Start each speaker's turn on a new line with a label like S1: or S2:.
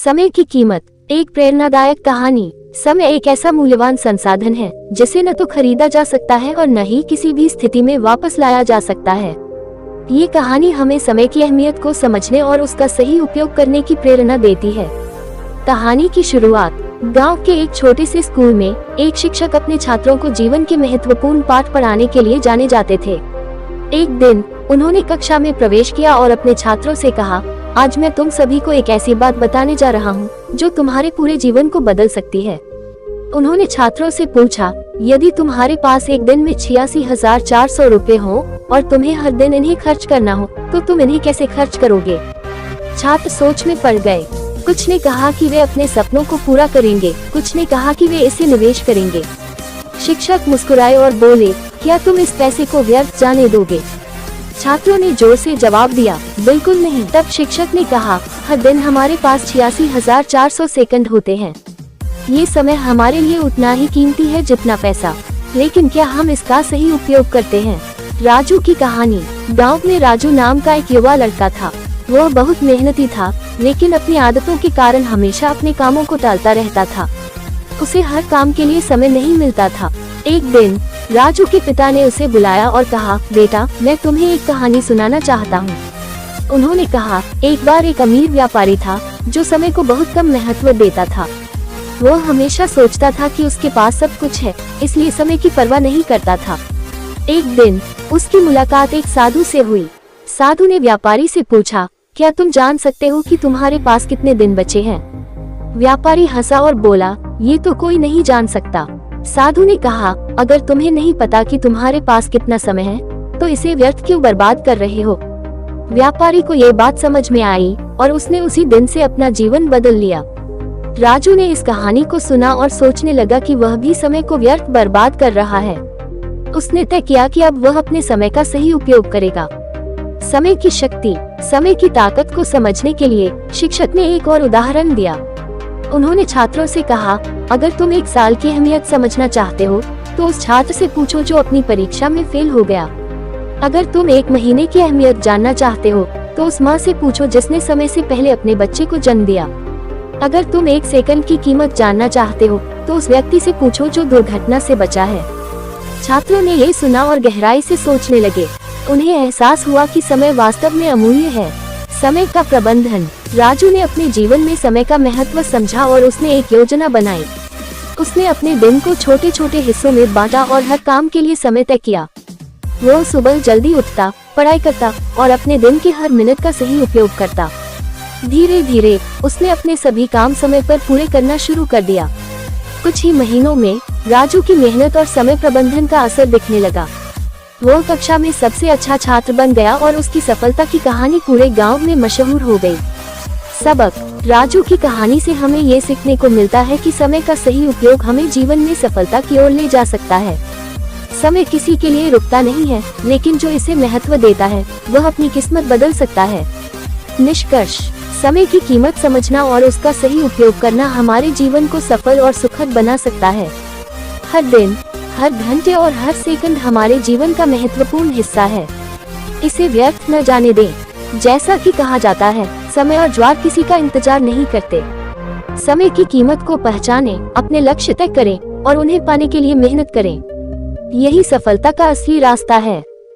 S1: समय की कीमत। एक प्रेरणादायक कहानी। समय एक ऐसा मूल्यवान संसाधन है जिसे न तो खरीदा जा सकता है और न ही किसी भी स्थिति में वापस लाया जा सकता है। ये कहानी हमें समय की अहमियत को समझने और उसका सही उपयोग करने की प्रेरणा देती है। कहानी की शुरुआत। गांव के एक छोटे से स्कूल में एक शिक्षक अपने छात्रों को जीवन के महत्वपूर्ण पाठ पढ़ाने के लिए जाने जाते थे। एक दिन उन्होंने कक्षा में प्रवेश किया और अपने छात्रों से कहा, आज मैं तुम सभी को एक ऐसी बात बताने जा रहा हूँ जो तुम्हारे पूरे जीवन को बदल सकती है। उन्होंने छात्रों से पूछा, यदि तुम्हारे पास एक दिन में 86,400 रुपए हो और तुम्हें हर दिन इन्हें खर्च करना हो तो तुम इन्हें कैसे खर्च करोगे? छात्र सोच में पड़ गए। कुछ ने कहा कि वे अपने सपनों को पूरा करेंगे, कुछ ने कहा कि वे इसे निवेश करेंगे। शिक्षक मुस्कुराए और बोले, क्या तुम इस पैसे को व्यर्थ जाने दोगे? छात्रों ने जोर से जवाब दिया, बिल्कुल नहीं। तब शिक्षक ने कहा, हर दिन हमारे पास 86,400 सेकंड होते हैं। ये समय हमारे लिए उतना ही कीमती है जितना पैसा, लेकिन क्या हम इसका सही उपयोग करते हैं? राजू की कहानी। गांव में राजू नाम का एक युवा लड़का था। वह बहुत मेहनती था, लेकिन अपनी आदतों के कारण हमेशा अपने कामों को टालता रहता था। उसे हर काम के लिए समय नहीं मिलता था। एक दिन राजू के पिता ने उसे बुलाया और कहा, बेटा, मैं तुम्हें एक कहानी सुनाना चाहता हूँ। उन्होंने कहा, एक बार एक अमीर व्यापारी था जो समय को बहुत कम महत्व देता था। वह हमेशा सोचता था कि उसके पास सब कुछ है, इसलिए समय की परवाह नहीं करता था। एक दिन उसकी मुलाकात एक साधु से हुई। साधु ने व्यापारी से पूछा, क्या तुम जान सकते हो कि तुम्हारे पास कितने दिन बचे हैं? व्यापारी हंसा और बोला, ये तो कोई नहीं जान सकता। साधु ने कहा, अगर तुम्हें नहीं पता कि तुम्हारे पास कितना समय है तो इसे व्यर्थ क्यों बर्बाद कर रहे हो? व्यापारी को ये बात समझ में आई और उसने उसी दिन से अपना जीवन बदल लिया। राजू ने इस कहानी को सुना और सोचने लगा कि वह भी समय को व्यर्थ बर्बाद कर रहा है। उसने तय किया कि अब वह अपने समय का सही उपयोग करेगा। समय की शक्ति। समय की ताकत को समझने के लिए शिक्षक ने एक और उदाहरण दिया। उन्होंने छात्रों से कहा, अगर तुम एक साल की अहमियत समझना चाहते हो तो उस छात्र से पूछो जो अपनी परीक्षा में फेल हो गया। अगर तुम एक महीने की अहमियत जानना चाहते हो तो उस माँ से पूछो जिसने समय से पहले अपने बच्चे को जन्म दिया। अगर तुम एक सेकंड की कीमत जानना चाहते हो तो उस व्यक्ति से पूछो जो दुर्घटना से बचा है। छात्रों ने ये सुना और गहराई से सोचने लगे। उन्हें एहसास हुआ कि समय वास्तव में अमूल्य है। समय का प्रबंधन। राजू ने अपने जीवन में समय का महत्व समझा और उसने एक योजना बनाई। उसने अपने दिन को छोटे छोटे हिस्सों में बांटा और हर काम के लिए समय तय किया। वो सुबह जल्दी उठता, पढ़ाई करता और अपने दिन के हर मिनट का सही उपयोग करता। धीरे धीरे उसने अपने सभी काम समय पर पूरे करना शुरू कर दिया। कुछ ही महीनों में राजू की मेहनत और समय प्रबंधन का असर दिखने लगा। वो कक्षा में सबसे अच्छा छात्र बन गया और उसकी सफलता की कहानी पूरे गांव में मशहूर हो गई। सबक। राजू की कहानी से हमें ये सीखने को मिलता है कि समय का सही उपयोग हमें जीवन में सफलता की ओर ले जा सकता है। समय किसी के लिए रुकता नहीं है, लेकिन जो इसे महत्व देता है वह अपनी किस्मत बदल सकता है। निष्कर्ष। समय की कीमत समझना और उसका सही उपयोग करना हमारे जीवन को सफल और सुखद बना सकता है। हर दिन, हर घंटे और हर सेकंड हमारे जीवन का महत्वपूर्ण हिस्सा है। इसे व्यर्थ न जाने दें। जैसा कि कहा जाता है, समय और ज्वार किसी का इंतजार नहीं करते। समय की कीमत को पहचानें, अपने लक्ष्य तय करें और उन्हें पाने के लिए मेहनत करें। यही सफलता का असली रास्ता है।